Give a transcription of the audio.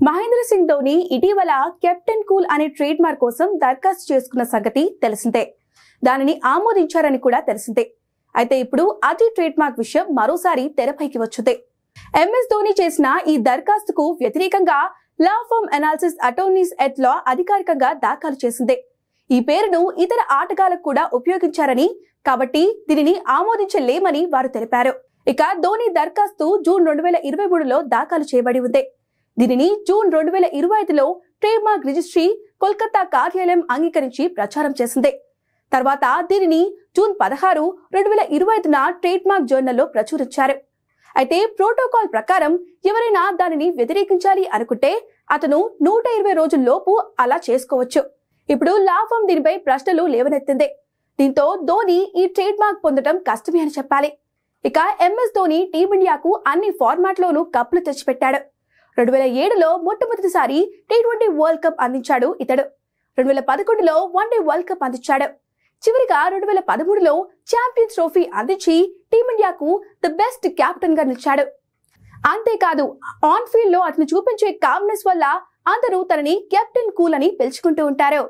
మహేంద్ర సింగ్ ధోని ఇటీవల captain cool అనే trade mark కోసం దరఖాస్తు చేసుకున్న సంగతి తెలిసిందే. దానిని ఆమోదించారని కూడా తెలిసిందే. అయితే ఇప్పుడు అదే ట్రేడ్ మార్క్ విషయం మరోసారి తెరపైకి వచ్చింది. ఎంఎస్ ధోని చేసిన ఈ దరఖాస్తుకు వ్యతిరేకంగా law firm analysis attorneys at law అధికారికంగా దాఖలు చేసింది. ఈ పేరును ఇతర ఆటగాళ్లకు కూడా ఉపయోగించారని, కాబట్టి దీనిని ఆమోదించలేమని వారు తెలిపారు. ఇక ధోని దరఖాస్తు జూన్ 2023లో దాఖలు చేయబడి ఉంది. దీనిని జూన్ 2025లో ట్రేడ్ మార్క్ రిజిస్ట్రీ కోల్కతా కార్యాలయం అంగీకరించి ప్రచారం చేసింది. తర్వాత దీనిని జూన్ 16, 2025న ట్రేడ్ మార్క్ జర్నల్లో ప్రచురించారు. అయితే ప్రోటోకాల్ ప్రకారం ఎవరైనా దానిని వ్యతిరేకించాలి అనుకుంటే అతను 120 రోజుల్లోపు అలా చేసుకోవచ్చు. ఇప్పుడు లా ఫర్మ్ దీనిపై ప్రశ్నలు లేవనెత్తింది. దీంతో ధోని ఈ ట్రేడ్ మార్క్ పొందడం కష్టమే అని చెప్పాలి. ఇక ఎంఎస్ ధోని టీమిండియాకు అన్ని ఫార్మాట్లోనూ కప్పులు తెచ్చిపెట్టాడు. 2007లో మొట్టమొదటిసారి T20 వరల్డ్ కప్ అందించాడు ఇతడు. 2011లో వన్డే వరల్డ్ కప్ అందించాడు. చివరిగా 2013లో ఛాంపియన్స్ ట్రోఫీ అందించి టీమిండియాకు ది బెస్ట్ కెప్టెన్ గా నిలిచాడు. అంతేకాదు ఆన్ ఫీల్డ్ లో అతను చూపించే కామ్నెస్ వల్ల అందరూ తనని కెప్టెన్ కూల్ అని పిలుచుకుంటూ ఉంటారు.